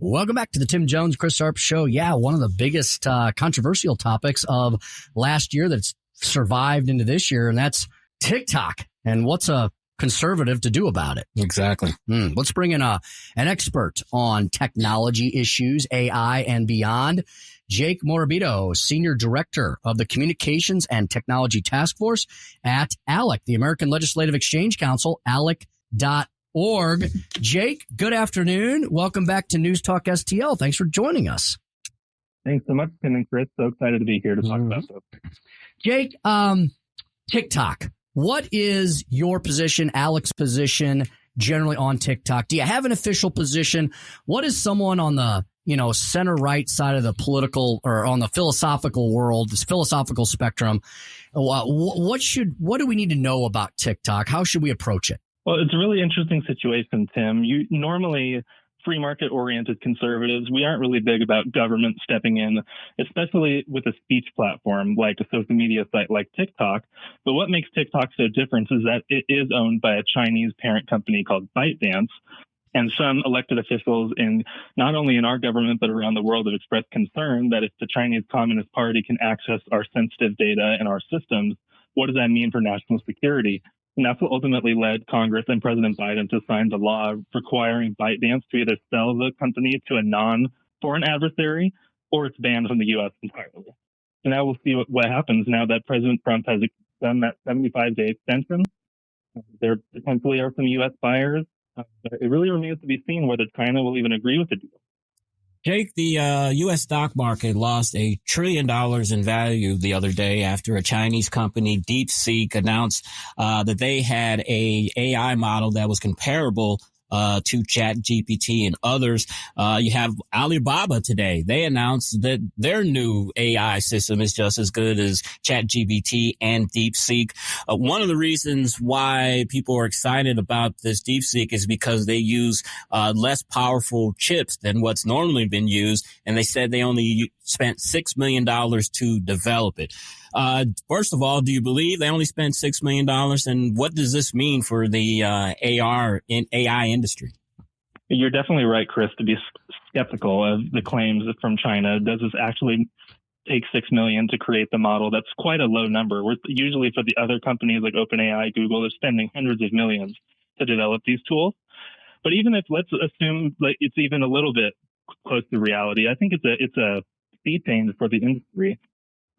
Welcome back to the Tim Jones, Chris Sharp Show. Yeah, one of the biggest controversial topics of last year that's survived into this year, and that's TikTok. And what's a conservative to do about it? Exactly. Let's bring in an expert on technology issues, AI, and beyond. Jake Morabito, Senior Director of the Communications and Technology Task Force at ALEC, the American Legislative Exchange Council, alec.org. Jake, good afternoon. Welcome back to News Talk STL. Thanks for joining us. Thanks so much, Tim and Chris. So excited to be here to talk about this. Jake, TikTok. What is your position, Alec's position, generally on TikTok? Do you have an official position? What is someone on the center right side of the political or on the philosophical world, this philosophical spectrum? What do we need to know about TikTok? How should we approach it? Well, it's a really interesting situation, Tim. You normally free market oriented conservatives, we aren't really big about government stepping in, especially with a speech platform like a social media site like TikTok. But what makes TikTok so different is that it is owned by a Chinese parent company called ByteDance. And some elected officials not only in our government, but around the world have expressed concern that if the Chinese Communist Party can access our sensitive data and our systems, what does that mean for national security? And that's what ultimately led Congress and President Biden to sign the law requiring ByteDance to either sell the company to a non-foreign adversary or it's banned from the U.S. entirely. So now we'll see what happens now that President Trump has done that 75-day extension. There potentially are some U.S. buyers. But it really remains to be seen whether China will even agree with the deal. Jake, the U.S. stock market lost $1 trillion in value the other day after a Chinese company, DeepSeek, announced that they had a AI model that was comparable to ChatGPT and others. You have Alibaba today. They announced that their new AI system is just as good as ChatGPT and DeepSeek. One of the reasons why people are excited about this DeepSeek is because they use less powerful chips than what's normally been used. And they said they only spent $6 million to develop it. First of all, do you believe they only spent $6 million? And what does this mean for the AI industry? You're definitely right, Chris, to be skeptical of the claims from China. Does this actually take $6 million to create the model? That's quite a low number. Usually for the other companies like OpenAI, Google, they're spending hundreds of millions to develop these tools. But even if let's assume like it's even a little bit close to reality, I think it's a sea change for the industry.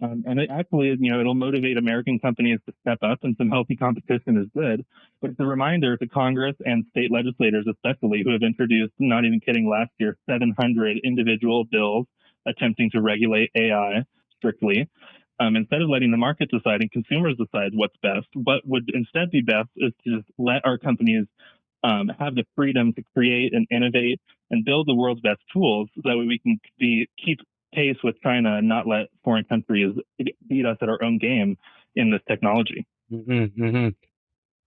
And it actually, it'll motivate American companies to step up, and some healthy competition is good. But it's a reminder to Congress and state legislators, especially, who have introduced, not even kidding, last year, 700 individual bills attempting to regulate AI strictly. Instead of letting the market decide and consumers decide what's best, what would instead be best is to just let our companies have the freedom to create and innovate and build the world's best tools so that way we can keep pace with China and not let foreign countries beat us at our own game in this technology.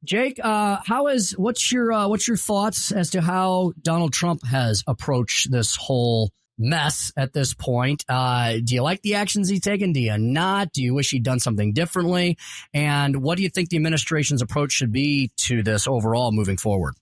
Jake, what's your thoughts as to how Donald Trump has approached this whole mess at this point? Do you like the actions he's taken? Do you not? Do you wish he'd done something differently? And what do you think the administration's approach should be to this overall moving forward?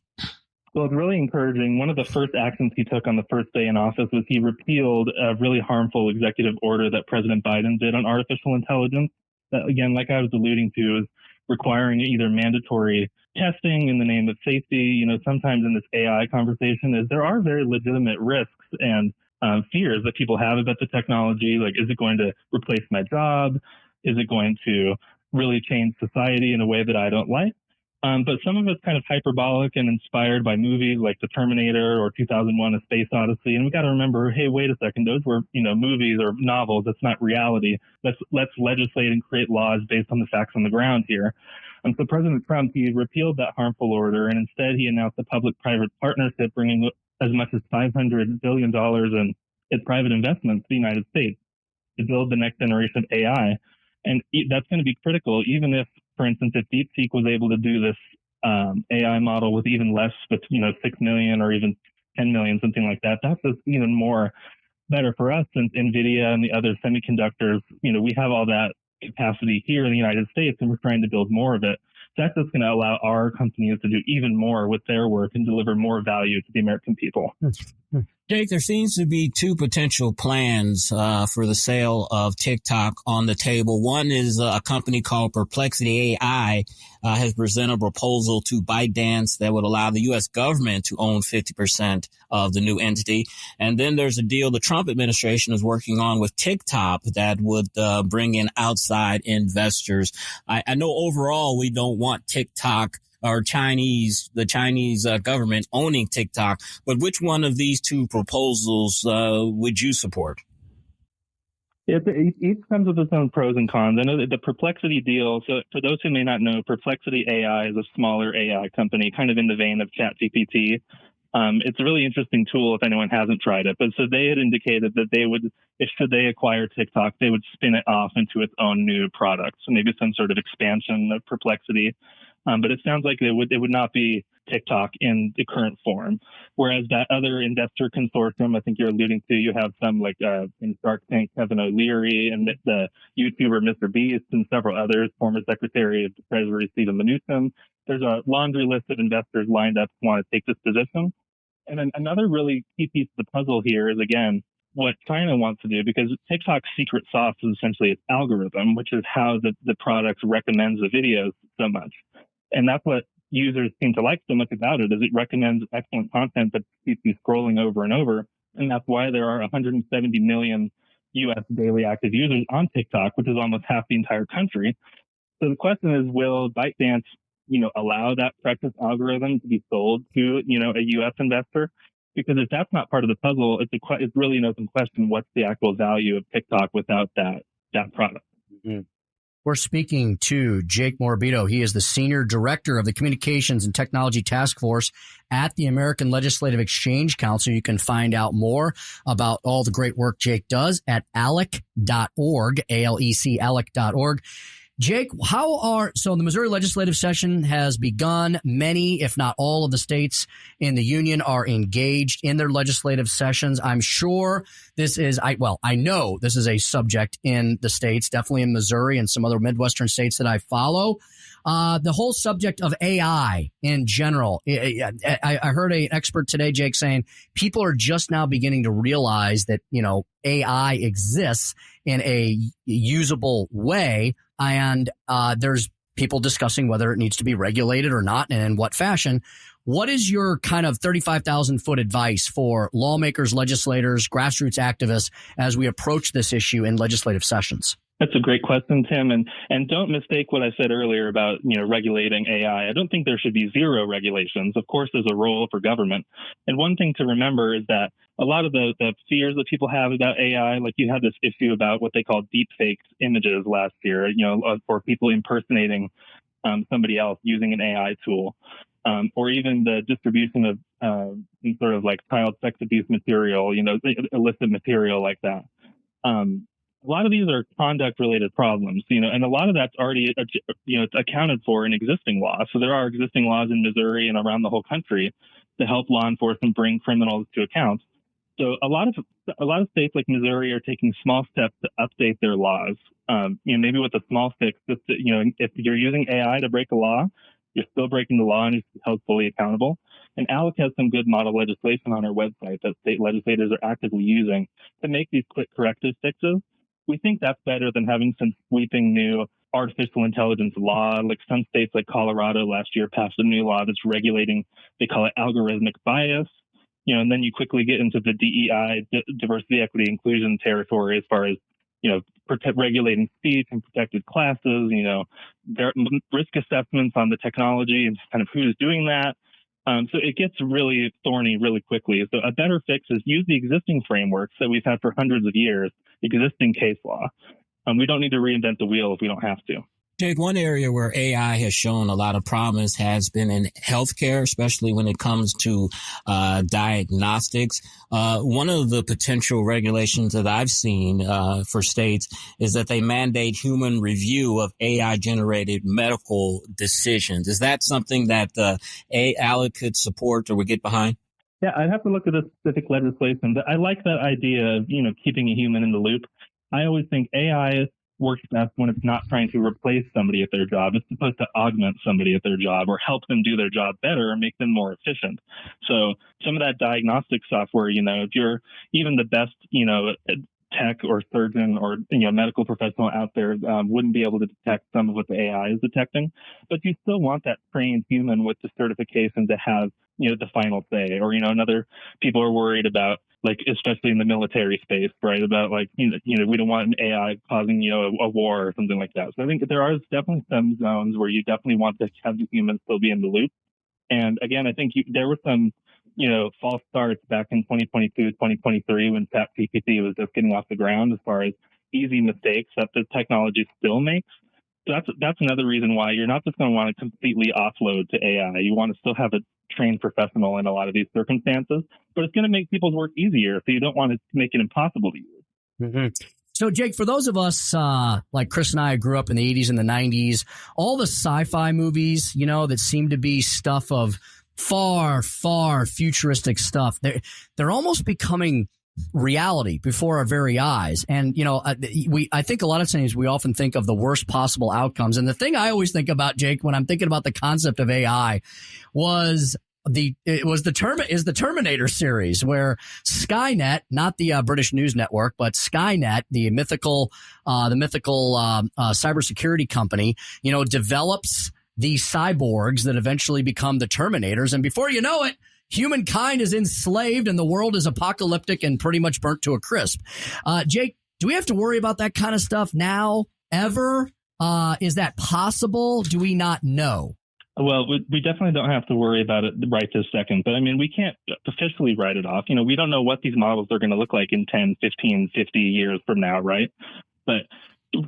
Well, it's really encouraging. One of the first actions he took on the first day in office was he repealed a really harmful executive order that President Biden did on artificial intelligence. That, again, like I was alluding to, is requiring either mandatory testing in the name of safety. Sometimes in this AI conversation there are very legitimate risks and fears that people have about the technology. Like, is it going to replace my job? Is it going to really change society in a way that I don't like? But some of it's kind of hyperbolic and inspired by movies like The Terminator or 2001: A Space Odyssey. And we got to remember, hey, wait a second, those were, movies or novels. That's not reality. Let's legislate and create laws based on the facts on the ground here. So President Trump, he repealed that harmful order, and instead he announced a public-private partnership bringing as much as $500 billion in private investments to the United States to build the next generation of AI. And that's going to be critical, even if, for instance, if DeepSeek was able to do this AI model with even less, but 6 million or even 10 million, something like that, that's just even more better for us. Since NVIDIA and the other semiconductors, we have all that capacity here in the United States, and we're trying to build more of it. That's just going to allow our companies to do even more with their work and deliver more value to the American people. Jake, there seems to be two potential plans for the sale of TikTok on the table. One is a company called Perplexity AI has presented a proposal to ByteDance that would allow the U.S. government to own 50% of the new entity. And then there's a deal the Trump administration is working on with TikTok that would bring in outside investors. I know overall we don't want TikTok or the Chinese government owning TikTok. But which one of these two proposals would you support? Each comes with its own pros and cons. I know that the Perplexity deal, so for those who may not know, Perplexity AI is a smaller AI company, kind of in the vein of ChatGPT. It's a really interesting tool if anyone hasn't tried it. But so they had indicated that they would, should they acquire TikTok, they would spin it off into its own new product. So maybe some sort of expansion of Perplexity. But it sounds like it would not be TikTok in the current form. Whereas that other investor consortium, I think you're alluding to, you have some like in Shark Tank, Kevin O'Leary, and the YouTuber Mr. Beast, and several others, former Secretary of the Treasury Stephen Mnuchin. There's a laundry list of investors lined up who want to take this position. And then another really key piece of the puzzle here is, again, what China wants to do, because TikTok's secret sauce is essentially its algorithm, which is how the product recommends the videos so much. And that's what users seem to like so much about it, is it recommends excellent content that keeps you scrolling over and over. And that's why there are 170 million U.S. daily active users on TikTok, which is almost half the entire country. So the question is, will ByteDance, allow that practice algorithm to be sold to, a U.S. investor? Because if that's not part of the puzzle, it's really an open question. What's the actual value of TikTok without that product? Mm-hmm. We're speaking to Jake Morabito. He is the Senior Director of the Communications and Technology Task Force at the American Legislative Exchange Council. You can find out more about all the great work Jake does at ALEC.org, A-L-E-C, ALEC.org. Jake, so the Missouri legislative session has begun. Many, if not all of the states in the union are engaged in their legislative sessions. I'm sure I know this is a subject in the states, definitely in Missouri and some other Midwestern states that I follow. The whole subject of AI in general. I heard an expert today, Jake, saying people are just now beginning to realize that, AI exists in a usable way. And there's people discussing whether it needs to be regulated or not and in what fashion. What is your kind of 35,000-foot advice for lawmakers, legislators, grassroots activists as we approach this issue in legislative sessions? That's a great question, Tim. And don't mistake what I said earlier about, regulating AI. I don't think there should be zero regulations. Of course, there's a role for government. And one thing to remember is that a lot of the fears that people have about AI, like you had this issue about what they call deep fakes images last year, for people impersonating somebody else using an AI tool, or even the distribution of some sort of like child sex abuse material, illicit material like that. A lot of these are conduct-related problems, and a lot of that's already, it's accounted for in existing laws. So there are existing laws in Missouri and around the whole country to help law enforcement bring criminals to account. So a lot of states like Missouri are taking small steps to update their laws. Maybe with a small fix, just to, if you're using AI to break a law, you're still breaking the law and you're held fully accountable. And ALEC has some good model legislation on our website that state legislators are actively using to make these quick corrective fixes. We think that's better than having some sweeping new artificial intelligence law. Like some states like Colorado last year passed a new law that's regulating, they call it algorithmic bias. And then you quickly get into the DEI, diversity, equity, inclusion territory as far as, regulating speech and protected classes, their risk assessments on the technology and kind of who's doing that. So it gets really thorny really quickly. So a better fix is use the existing frameworks that we've had for hundreds of years, existing case law. We don't need to reinvent the wheel if we don't have to. Jake, one area where AI has shown a lot of promise has been in healthcare, especially when it comes to diagnostics. One of the potential regulations that I've seen for states is that they mandate human review of AI-generated medical decisions. Is that something that ALEC could support or would get behind? Yeah, I'd have to look at the specific legislation, but I like that idea of, keeping a human in the loop. I always think AI works best when it's not trying to replace somebody at their job. It's supposed to augment somebody at their job or help them do their job better and make them more efficient. So some of that diagnostic software, if you're even the best, tech or surgeon or medical professional out there wouldn't be able to detect some of what the AI is detecting, but you still want that trained human with the certification to have the final say. Or another people are worried about, like, especially in the military space, right, about like we don't want an AI causing a war or something like that. So I think there are definitely some zones where you definitely want to have the humans still be in the loop. And again, I think there were some false starts back in 2022, 2023 when ChatGPT was just getting off the ground as far as easy mistakes that the technology still makes. So that's another reason why you're not just going to want to completely offload to AI. You want to still have a trained professional in a lot of these circumstances, but it's going to make people's work easier. So you don't want to make it impossible to use. Mm-hmm. So, Jake, for those of us like Chris and I grew up in the 80s and the 90s, all the sci-fi movies, that seem to be stuff of far, far futuristic stuff, they're almost becoming reality before our very eyes. And, I think a lot of times we often think of the worst possible outcomes. And the thing I always think about, Jake, when I'm thinking about the concept of AI was the Terminator series, where Skynet, not the British News Network, but Skynet, the mythical cybersecurity company, develops these cyborgs that eventually become the Terminators. And before you know it, humankind is enslaved and the world is apocalyptic and pretty much burnt to a crisp. Jake, do we have to worry about that kind of stuff now, ever? Is that possible? Do we not know? Well, we definitely don't have to worry about it right this second. But I mean, we can't officially write it off. We don't know what these models are going to look like in 10, 15, 50 years from now, right? But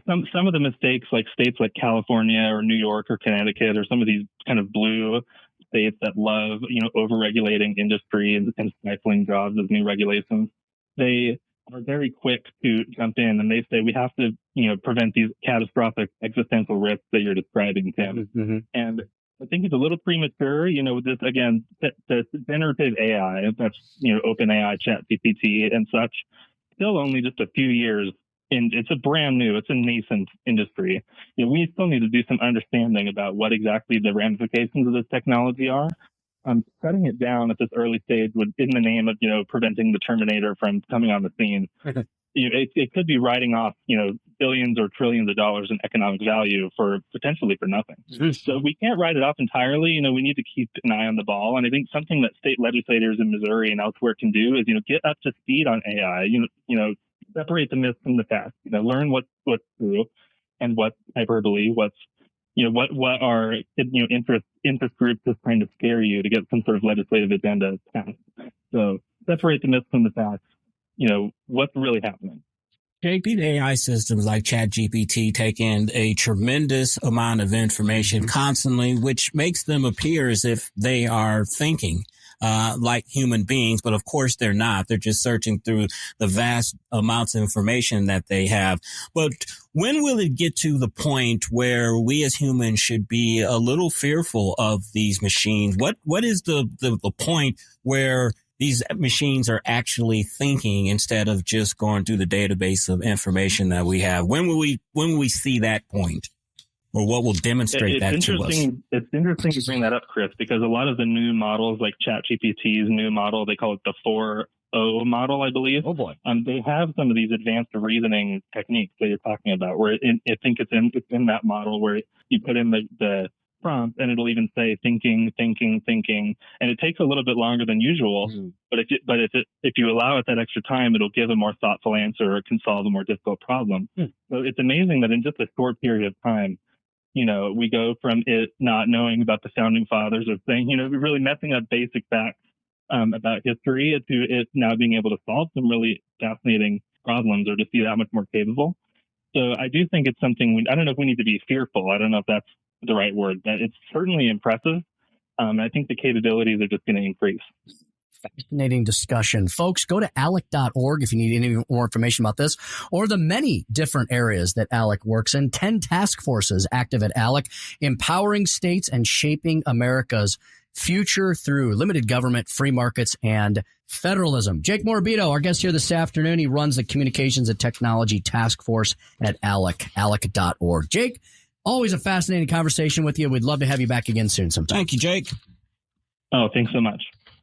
some of the mistakes, like states like California or New York or Connecticut or some of these kind of blue states that love, over-regulating industry and stifling jobs with new regulations, they are very quick to jump in and they say we have to, prevent these catastrophic existential risks that you're describing, Tim. Mm-hmm. And I think it's a little premature, with this, again, the generative AI, that's, OpenAI, ChatGPT and such, still only just a few years. And it's a nascent industry. We still need to do some understanding about what exactly the ramifications of this technology are. Cutting it down at this early stage would, in the name of, preventing the Terminator from coming on the scene, it could be writing off, billions or trillions of dollars in economic value potentially for nothing. So we can't write it off entirely. We need to keep an eye on the ball. And I think something that state legislators in Missouri and elsewhere can do is, get up to speed on AI, separate the myth from the facts, learn what's true and what's hyperbole, what are, interest groups just trying to scare you to get some sort of legislative agenda passed. So separate the myth from the facts, what's really happening. Jake, these AI systems like ChatGPT take in a tremendous amount of information constantly, which makes them appear as if they are thinking like human beings. But of course, they're not. They're just searching through the vast amounts of information that they have. But when will it get to the point where we as humans should be a little fearful of these machines? What is the point where these machines are actually thinking instead of just going through the database of information that we have? When will we see that point? Or what will demonstrate that to us? It's interesting to bring that up, Chris, because a lot of the new models, like ChatGPT's new model, they call it the 4.0 model, I believe. Oh boy! They have some of these advanced reasoning techniques that you're talking about, where I think it's in that model where you put in the prompt and it'll even say thinking, and it takes a little bit longer than usual. Mm-hmm. But if you allow it that extra time, it'll give a more thoughtful answer or can solve a more difficult problem. So it's amazing that in just a short period of time, we go from it not knowing about the founding fathers or saying, really messing up basic facts about history to it now being able to solve some really fascinating problems or just be that much more capable. So I do think it's something I don't know if we need to be fearful. I don't know if that's the right word, but it's certainly impressive. I think the capabilities are just going to increase. Fascinating discussion. Folks, go to ALEC.org if you need any more information about this or the many different areas that ALEC works in. 10 task forces active at ALEC, empowering states and shaping America's future through limited government, free markets, and federalism. Jake Morabito, our guest here this afternoon. He runs the Communications and Technology Task Force at ALEC.org. Jake, always a fascinating conversation with you. We'd love to have you back again soon sometime. Thank you, Jake. Oh, thanks so much.